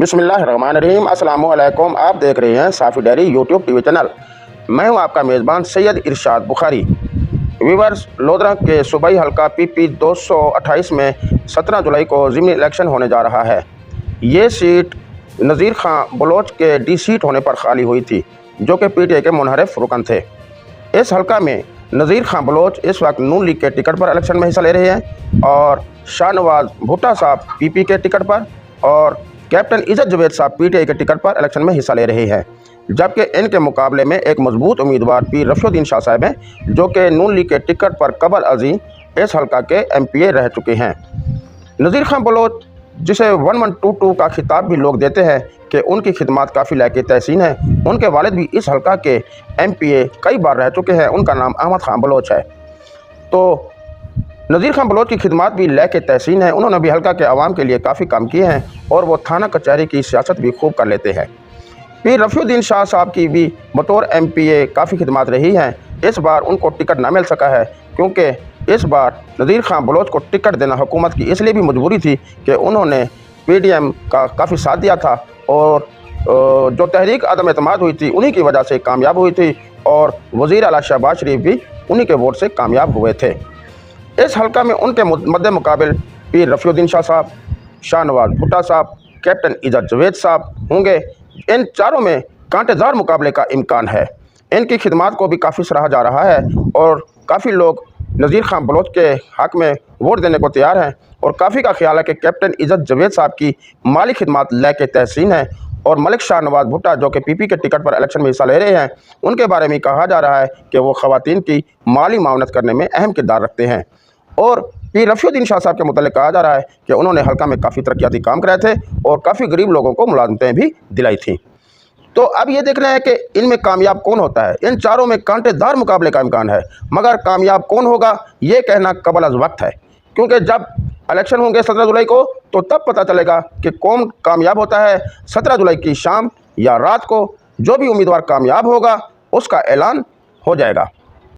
बिस्मिल्लाहिर्रहमानिर्रहीम। अस्सलामु अलैकुम। आप देख रहे हैं साफ़ी डायरी यूट्यूब टीवी चैनल। मैं हूं आपका मेज़बान सैयद इरशाद बुखारी। वीवर्स, लोधरा के सूबाई हल्का PP 228 में 17 जुलाई को ज़िमनी इलेक्शन होने जा रहा है। ये सीट नज़ीर खां बलोच के डी सीट होने पर खाली हुई थी, जो कि PTI के मुनहरिफ रुकन थे। इस हल्का में नज़ीर खां बलोच इस वक्त नून लीग के टिकट पर इलेक्शन में हिस्सा ले रहे हैं और शाहनवाज भुट्टा साहब PP के टिकट पर और कैप्टन इज़्ज़त जवेद साहब PTI के टिकट पर इलेक्शन में हिस्सा ले रहे हैं। जबकि इनके मुकाबले में एक मजबूत उम्मीदवार पीर रफ़ीउद्दीन शाह साहब हैं, जो कि नून लीग के टिकट पर कबल अज़ी इस हल्का के MPA रह चुके हैं। नज़ीर खां बलोच, जिसे 1122 का खिताब भी लोग देते हैं कि उनकी खिदमत काफ़ी लायक तहसीन है, उनके वालिद भी इस हल्का के MPA कई बार रह चुके हैं। उनका नाम अहमद खां बलोच है। तो नज़ीर खां बलोच की खिदमत भी लायक तहसीन है। उन्होंने भी हल्का के आवाम के लिए काफ़ी काम किए हैं और वो थाना कचहरी की सियासत भी खूब कर लेते हैं। पीर रफ़ीउद्दीन शाह साहब की भी बतौर MPA काफ़ी खिदमत रही हैं। इस बार उनको टिकट ना मिल सका है, क्योंकि इस बार नज़ीर खां बलोच को टिकट देना हुकूमत की इसलिए भी मजबूरी थी कि उन्होंने PDM का काफ़ी साथ दिया था और जो तहरीक अदम एतमाद हुई थी उन्हीं की वजह से कामयाब हुई थी और वज़ीर आला शहबाज शरीफ भी उन्हीं के वोट से कामयाब हुए थे। इस हल्का में उनके मद्दे मुकाबिल पीर रफ़ीउद्दीन शाह साहब, शाहनवाज भुट्टा साहब, कैप्टन इज़्ज़त जवेद साहब होंगे। इन चारों में कांटेदार मुकाबले का इम्कान है। इनकी खिदमत को भी काफ़ी सराहा जा रहा है और काफ़ी लोग नज़ीर खां बलोच के हक़ में वोट देने को तैयार हैं और काफ़ी का ख्याल है कि कैप्टन इज़्ज़त जवेद साहब की माली खिदमत लायक तहसीन है और मलिक शाहनवाज भुट्टा, जो कि PP के टिकट पर इलेक्शन में हिस्सा ले रहे हैं, उनके बारे में कहा जा रहा है कि वो ख़वातीन की माली मावनत करने में अहम किरदार रखते हैं। और पीर रफ़ीउद्दीन शाह साहब के मुतालिक कहा जा रहा है कि उन्होंने हल्का में काफ़ी तरक्याती काम कराए थे और काफ़ी गरीब लोगों को मुलाजमतें भी दिलाई थी। तो अब ये देखना है कि इनमें कामयाब कौन होता है। इन चारों में कांटेदार मुकाबले का इम्कान है, मगर कामयाब कौन होगा ये कहना कबल अज़ वक्त है, क्योंकि जब इलेक्शन होंगे 17 जुलाई को तो तब पता चलेगा कि कौन कामयाब होता है। 17 जुलाई की शाम या रात को जो भी उम्मीदवार कामयाब होगा उसका ऐलान हो जाएगा।